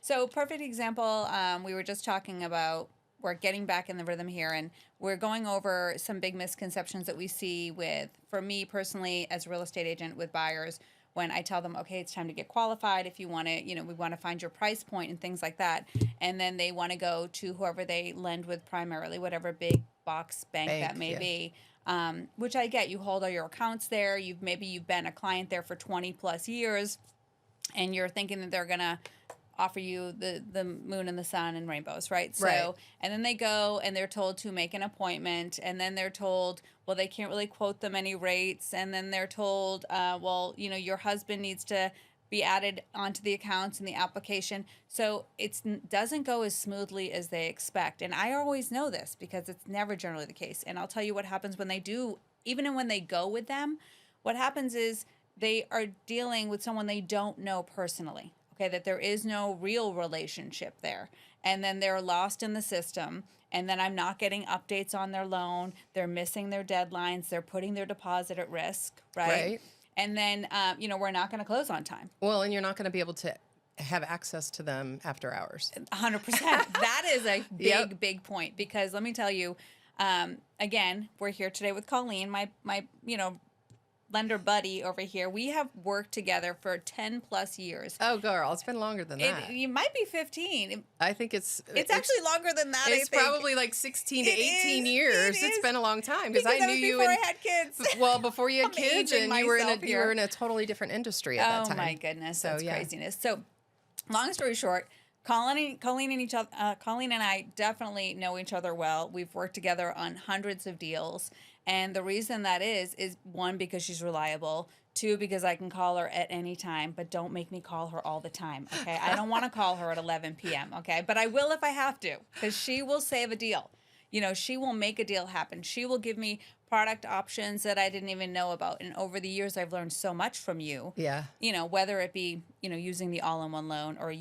So perfect example, we were just talking about, we're getting back in the rhythm here, and we're going over some big misconceptions that we see with, for me personally, as a real estate agent with buyers, when I tell them, okay, it's time to get qualified. If you want to, we want to find your price point and things like that. And then they want to go to whoever they lend with primarily, whatever big box bank that may be. Which I get. You hold all your accounts there. You've been a client there for 20 plus years, and you're thinking that they're gonna offer you the moon and the sun and rainbows, right? So, and then they go and they're told to make an appointment, and then they're told, well, they can't really quote them any rates, and then they're told, well, your husband needs to be added onto the accounts and the application. So it doesn't go as smoothly as they expect. And I always know this because it's never generally the case. And I'll tell you what happens when they do, even when they go with them, what happens is they are dealing with someone they don't know personally. Okay, that there is no real relationship there. And then they're lost in the system. And then I'm not getting updates on their loan. They're missing their deadlines. They're putting their deposit at risk, right? And then, we're not going to close on time. Well, and you're not going to be able to have access to them after hours. 100%. That is a big point, because let me tell you, again, we're here today with Colleen, my lender buddy over here. We have worked together for 10 plus years. Oh, girl, it's been longer than that. You might be 15. I think it's actually longer than that. It's probably like 16 to 18 years. It's been a long time because I knew you before I had kids. Well, before you had kids, and you were in a totally different industry at that time. Oh my goodness, that's craziness. So, long story short, Colleen and I definitely know each other well. We've worked together on hundreds of deals. And the reason that is one, because she's reliable. Two, because I can call her at any time, but don't make me call her all the time, okay? I don't want to call her at 11 p.m., okay? But I will if I have to, because she will save a deal. She will make a deal happen. She will give me product options that I didn't even know about. And over the years, I've learned so much from you. Yeah. Whether it be, using the all-in-one loan or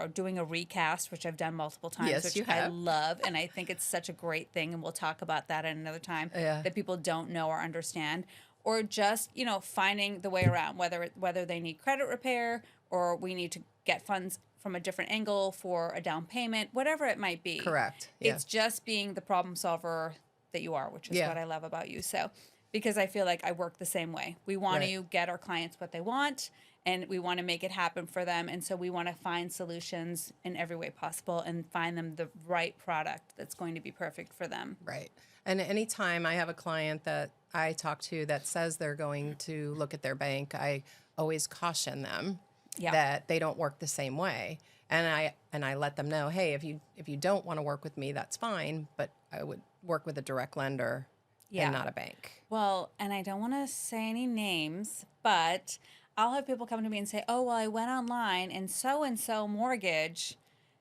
doing a recast, which I've done multiple times, which I love. And I think it's such a great thing. And we'll talk about that at another time that people don't know or understand. Or just, finding the way around, whether they need credit repair or we need to get funds from a different angle for a down payment, whatever it might be. Correct. Yeah. It's just being the problem solver that you are, which is what I love about you. So, because I feel like I work the same way. We want to get our clients what they want, and we want to make it happen for them. And so we want to find solutions in every way possible and find them the right product that's going to be perfect for them. Right. And anytime I have a client that I talk to that says they're going to look at their bank, I always caution them that they don't work the same way. And I let them know, hey, if you don't want to work with me, that's fine, but I would work with a direct lender and not a bank. Well, and I don't want to say any names, but I'll have people come to me and say, oh, well, I went online and so mortgage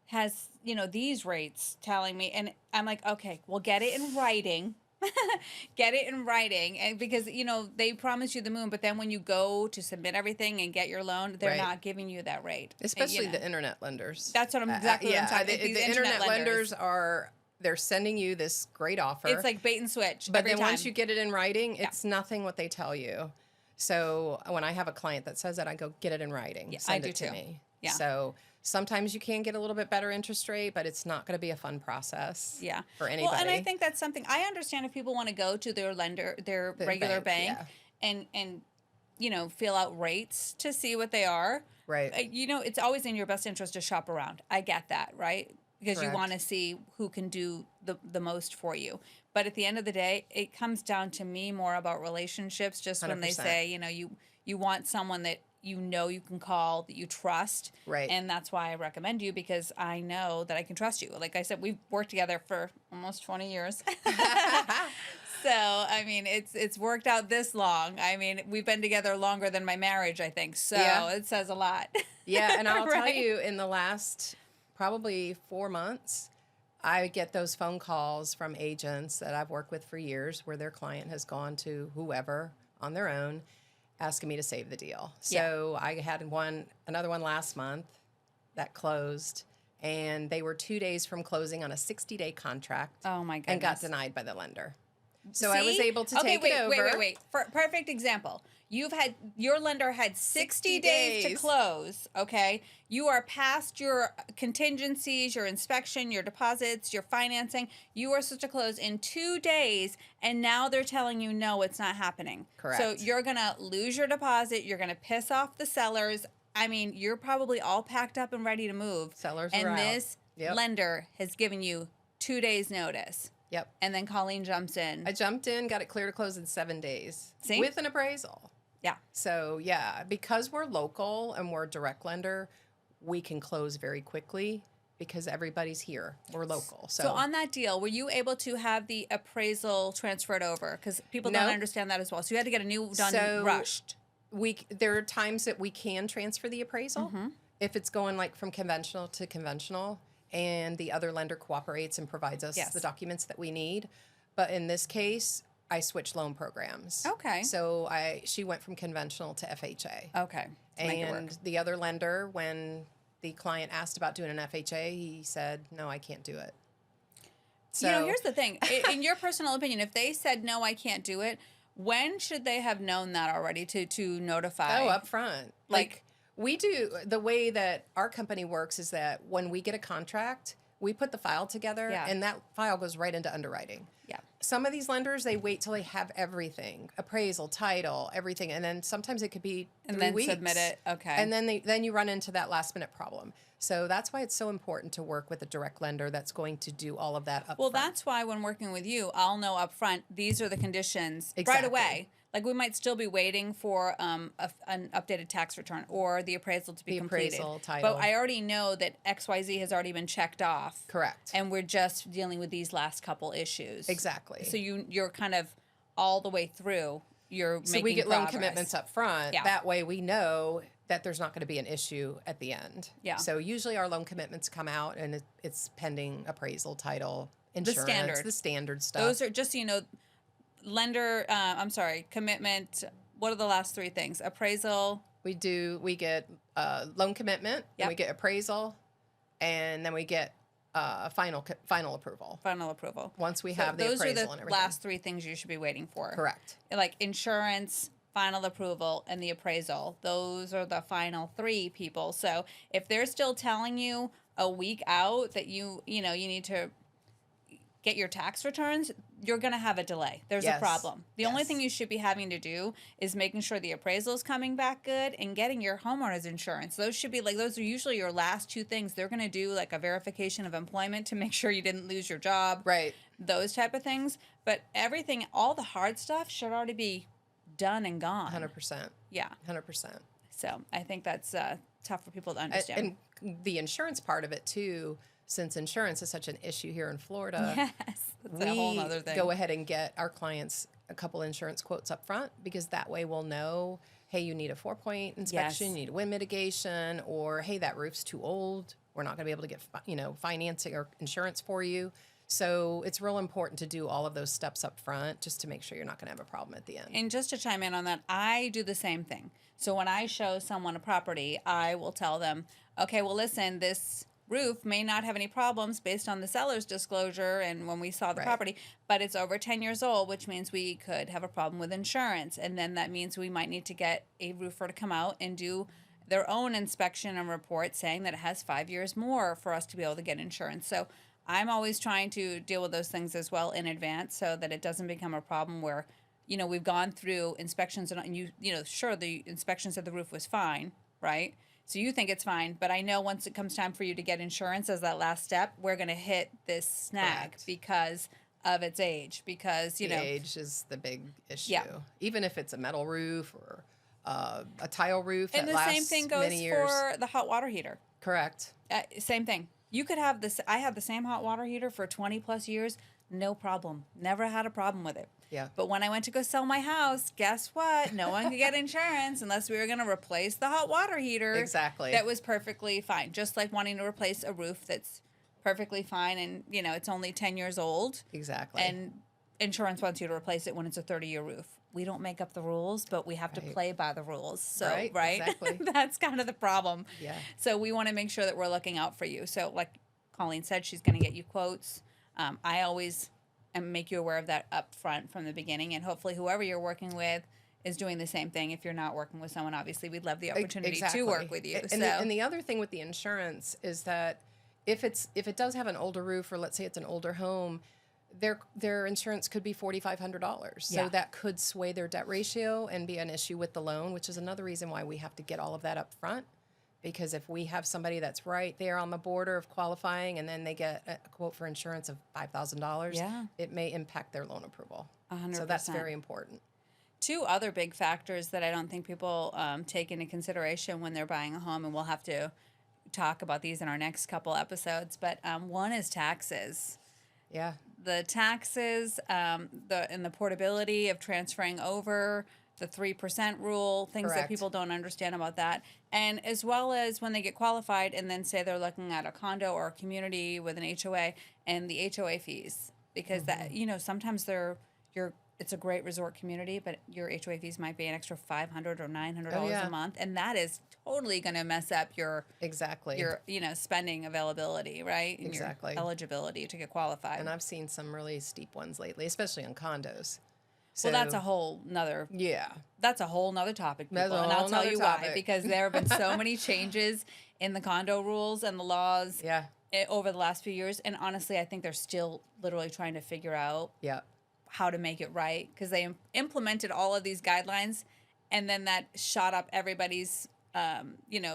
has, these rates telling me. And I'm like, okay, well, get it in writing. Get it in writing. And because, they promise you the moon, but then when you go to submit everything and get your loan, they're not giving you that rate. Especially the internet lenders. That's what I'm exactly what I'm talking about. The internet lenders they're sending you this great offer. It's like bait and switch. But then once you get it in writing, it's nothing what they tell you. So when I have a client that says that, I go, get it in writing. Yeah, Send it to me. Yeah. So sometimes you can get a little bit better interest rate, but it's not going to be a fun process for anybody. Well, and I think that's something, I understand if people want to go to their lender, their regular bank and fill out rates to see what they are. Right. It's always in your best interest to shop around. I get that, right? Because you want to see who can do the most for you. But at the end of the day, it comes down to me more about relationships. Just 100%. When they say, you want someone that you can call, that you trust. Right. And that's why I recommend you, because I know that I can trust you. Like I said, we've worked together for almost 20 years. So, I mean, it's worked out this long. I mean, we've been together longer than my marriage, I think. So it says a lot. Yeah, and I'll tell you, in the last probably 4 months, I get those phone calls from agents that I've worked with for years where their client has gone to whoever on their own asking me to save the deal. So I had another one last month that closed, and they were 2 days from closing on a 60-day contract. Oh my goodness. And got denied by the lender. So I was able to take it over. Wait. Perfect example. your lender had 60 days to days. close, okay? You are past your contingencies, your inspection, your deposits, your financing. You are supposed to close in 2 days, and now they're telling you, no, it's not happening. Correct. So you're going to lose your deposit. You're going to piss off the sellers. I mean, you're probably all packed up and ready to move. Sellers and are out. this lender has given you 2 days notice. Yep. And then Colleen jumps in. I jumped in, got it clear to close in 7 days. See? With an appraisal. Yeah. So, yeah, because we're local and we're a direct lender, we can close very quickly because everybody's here. We're local. So on that deal, were you able to have the appraisal transferred over? Because people don't understand that as well. So you had to get a new done rushed. There are times that we can transfer the appraisal if it's going like from conventional to conventional and the other lender cooperates and provides us the documents that we need. But in this case, I switched loan programs. Okay. So she went from conventional to FHA. Okay. And the other lender, when the client asked about doing an FHA, he said, no, I can't do it. So here's the thing. In your personal opinion, if they said, no, I can't do it, when should they have known that already to notify? Oh, up front. Like we do, the way that our company works is that when we get a contract, we put the file together and that file goes right into underwriting. Yeah. Some of these lenders, they wait till they have everything, appraisal, title, everything. And then sometimes it could be 3 weeks. Submit it. Okay. And then you run into that last minute problem. So that's why it's so important to work with a direct lender that's going to do all of that up Well, front. that's why when working with you, I'll know up front, these are the conditions right Exactly. away. Like we might still be waiting for an updated tax return or the appraisal to be completed. Appraisal, title. But I already know that XYZ has already been checked off. Correct. And we're just dealing with these last couple issues. Exactly. So you're kind of all the way through. You're So making we get progress. loan commitments up front. Yeah. That way we know that there's not going to be an issue at the end. Yeah. So usually our loan commitments come out and it's pending appraisal, title, insurance, the standard stuff. Those are just so you know, commitment. What are the last 3 things? Appraisal. We get loan commitment, and we get appraisal, and then we get final approval. Final approval. Once we have the appraisal and everything. Those are the last 3 things you should be waiting for. Correct. Like insurance, final approval, and the appraisal. Those are the final 3 people. So if they're still telling you a week out that you need to get your tax returns, you're going to have a delay. There's a problem. The only thing you should be having to do is making sure the appraisal is coming back good and getting your homeowner's insurance. Those should be those are usually your last 2 things. They're going to do like a verification of employment to make sure you didn't lose your job. Right. Those type of things. But everything, all the hard stuff should already be done and gone. 100%. Yeah. 100%. So I think that's tough for people to understand. And the insurance part of it too, since insurance is such an issue here in Florida. Yes. That's a whole other thing. Go ahead and get our clients a couple insurance quotes up front because that way we'll know, hey, you need a 4-point inspection, you need wind mitigation, or hey, that roof's too old. We're not going to be able to get financing or insurance for you. So it's real important to do all of those steps up front just to make sure you're not going to have a problem at the end. And just to chime in on that, I do the same thing. So when I show someone a property, I will tell them, okay, well, listen, this roof may not have any problems based on the seller's disclosure and when we saw the property, but it's over 10 years old, which means we could have a problem with insurance. And then that means we might need to get a roofer to come out and do their own inspection and report saying that it has 5 years more for us to be able to get insurance. So I'm always trying to deal with those things as well in advance so that it doesn't become a problem where, we've gone through inspections and sure, the inspection said the roof was fine, right? So you think it's fine, but I know once it comes time for you to get insurance as that last step, we're going to hit this snag because of its age. Because, the age is the big issue. Yeah. Even if it's a metal roof or a tile roof and that the lasts same thing goes many years. for the hot water heater. Correct. Same thing. You could have this. I had the same hot water heater for 20 plus years. No problem. Never had a problem with it. Yeah. But when I went to go sell my house, guess what? No one could get insurance unless we were going to replace the hot water heater. Exactly. That was perfectly fine. Just like wanting to replace a roof that's perfectly fine and, it's only 10 years old. Exactly. And insurance wants you to replace it when it's a 30-year roof. We don't make up the rules, but we have to play by the rules. So, right? Exactly. That's kind of the problem. Yeah. So we want to make sure that we're looking out for you. So like Colleen said, she's going to get you quotes. I always make you aware of that up front from the beginning, and hopefully whoever you're working with is doing the same thing. If you're not working with someone, obviously we'd love the opportunity Exactly. to work with you. And the other thing with the insurance is that if it does have an older roof, or let's say it's an older home, their insurance could be $4,500. So Yeah. that could sway their debt ratio and be an issue with the loan, which is another reason why we have to get all of that up front. Because if we have somebody that's right there on the border of qualifying and then they get a quote for insurance of $5,000, Yeah. it may impact their loan approval. 100%. So that's very important. Two other big factors that I don't think people take into consideration when they're buying a home, and we'll have to talk about these in our next couple episodes, but one is taxes. Yeah. The taxes, and the portability of transferring over, the 3% rule, things that Correct. people don't understand about that. And as well as when they get qualified and then say they're looking at a condo or a community with an HOA, and the HOA fees, because that, sometimes it's a great resort community, but your HOA fees might be an extra $500 or $900 a month, and that is totally going to mess up your Exactly. your spending availability, right? And Exactly. your eligibility to get qualified. And I've seen some really steep ones lately, especially on condos. Well, that's So, a whole nother yeah. that's a whole nother topic, people. That's a And I'll whole tell nother you why, topic. because there have been so many changes in the condo rules and the laws Yeah. over the last few years, and honestly, I think they're still literally trying to figure out Yeah. how to make it right, because they implemented all of these guidelines, and then that shot up everybody's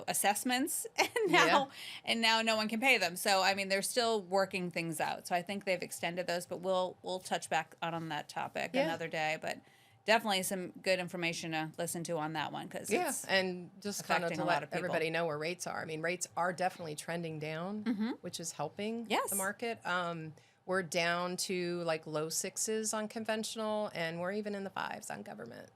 assessments, and now no one can pay them. So I mean, they're still working things out. So I think they've extended those, but we'll touch back on that topic another day. But definitely some good information to listen to on that one, because it's and just kind of affecting to a lot let of people. everybody know where rates are. I mean, rates are definitely trending down, which is helping Yes. the market. We're down to like low sixes on conventional, and we're even in the fives on government.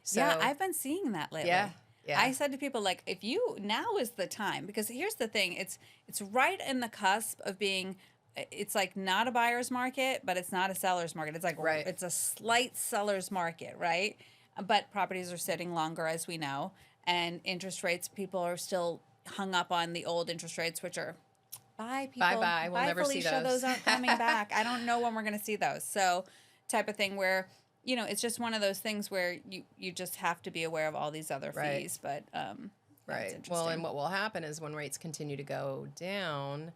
So, yeah, I've been seeing that lately. Yeah. Yeah. I said to people, like, if you, now is the time, because here's the thing, it's right in the cusp of being, it's like not a buyer's market, but it's not a seller's market. It's like, Right. it's a slight seller's market, right? But properties are sitting longer, as we know, and interest rates, people are still hung up on the old interest rates, which are, bye, people. Bye-bye. We'll Bye, never see Felicia. those. Those aren't coming back. I don't know when we're going to see those. So type of thing where, it's just one of those things where you just have to be aware of all these other Right. fees. But yeah, it's Right. interesting. Well, and what will happen is when rates continue to go down,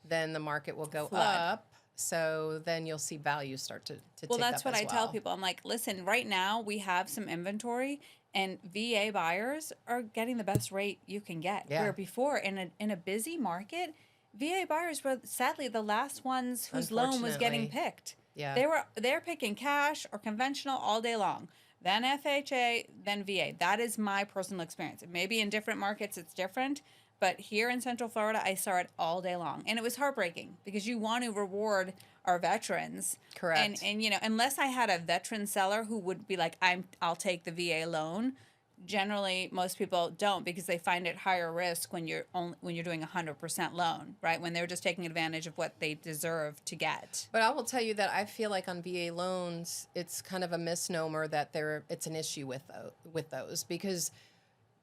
then the market will go Flood. up. So then you'll see values start to Well, tick that's up what as I tell well. people. I'm like, listen, right now we have some inventory, and VA buyers are getting the best rate you can get. Yeah. Where before, in a busy market, VA buyers were sadly the last ones whose loan was getting Unfortunately. picked. Yeah. They're picking cash or conventional all day long. Then FHA, then VA. That is my personal experience. Maybe in different markets it's different, but here in Central Florida, I saw it all day long, and it was heartbreaking, because you want to reward our veterans. Correct. And unless I had a veteran seller who would be like, I'll take the VA loan. Generally, most people don't, because they find it higher risk when you're doing 100% loan, right? When they're just taking advantage of what they deserve to get. But I will tell you that I feel like on VA loans, it's kind of a misnomer that it's an issue with those, because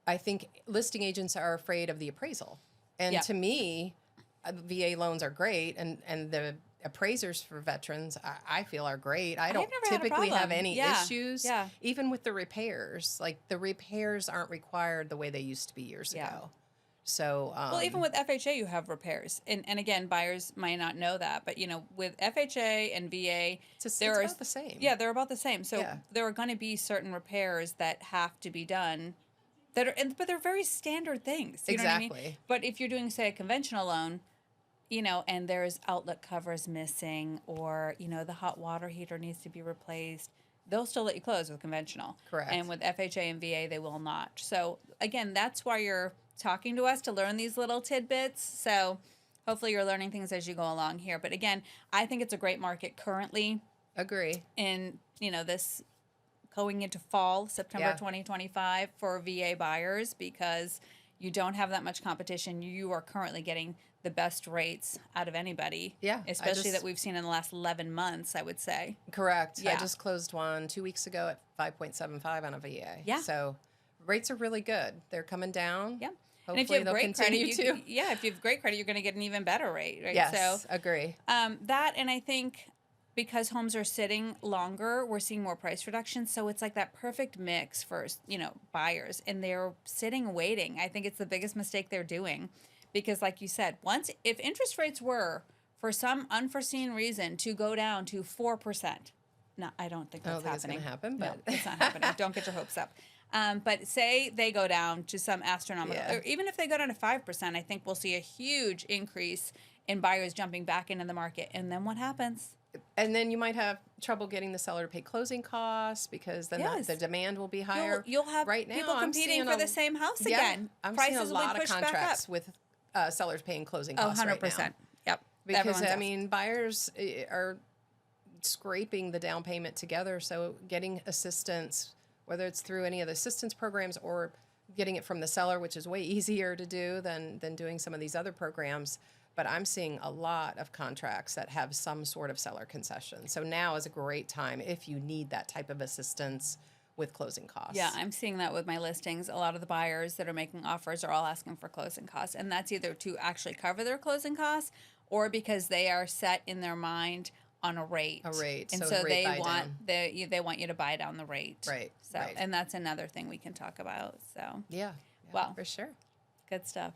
I think listing agents are afraid of the appraisal. And Yeah. to me, VA loans are great, and the appraisers for veterans, I feel, are great. I don't never had a typically have problem. any Yeah. issues. Yeah. Even with the repairs, like the repairs aren't required the way they used to be years Yeah. ago. So, Well, even with FHA, you have repairs, and again, buyers might not know that, but with FHA and VA, it's there are about the same. Yeah, they're about the same. So Yeah. there are going to be certain repairs that have to be done, but they're very standard things. You know what I mean? Exactly. But if you're doing, say, a conventional loan, and there's outlet covers missing, or the hot water heater needs to be replaced, they'll still let you close with conventional. Correct. And with FHA and VA, they will not. So again, that's why you're talking to us, to learn these little tidbits. So hopefully you're learning things as you go along here. But again, I think it's a great market currently Agree. in this going into fall, September Yeah. 2025, for VA buyers, because you don't have that much competition. You are currently getting the best rates out of anybody. Yeah, I Especially just- that we've seen in the last 11 months, I would say. Correct. I Yeah. just closed one 2 weeks ago at 5.75 on a VA. Yeah. So rates are really good. They're coming down. Yeah. Hopefully And if you have they'll great credit, continue to. if you have great credit, you're going to get an even better rate, right? Yes, So agree. that, and I think because homes are sitting longer, we're seeing more price reductions. So it's like that perfect mix for, buyers, and they're sitting waiting. I think it's the biggest mistake they're doing because, like you said, if interest rates were for some unforeseen reason to go down to 4%, no, I don't think that's it's going happening. to happen, No, but it's not happening. Don't get your hopes up. But say they go down to some astronomical, Yeah. or even if they go down to 5%, I think we'll see a huge increase in buyers jumping back into the market. And then what happens? and then you might have trouble getting the seller to pay closing costs because then Yes. the demand will be higher. You'll have right now, people I'm competing seeing for the same house yeah, again. I'm Prices seeing a will be lot of pushed back up. contracts with sellers paying closing Oh, costs 100%. right now. Yep. Because Everyone's I asking. mean, buyers are scraping the down payment together, so getting assistance, whether it's through any of the assistance programs or getting it from the seller, which is way easier to do than doing some of these other programs. But I'm seeing a lot of contracts that have some sort of seller concession. So now is a great time if you need that type of assistance with closing costs. Yeah, I'm seeing that with my listings. A lot of the buyers that are making offers are all asking for closing costs, and that's either to actually cover their closing costs or because they are set in their mind on a rate. A rate, and so so rate they buy want down. they want you to buy down the rate. Right, So, right. and that's another thing we can talk about. So, Yeah, Well. for sure. good stuff.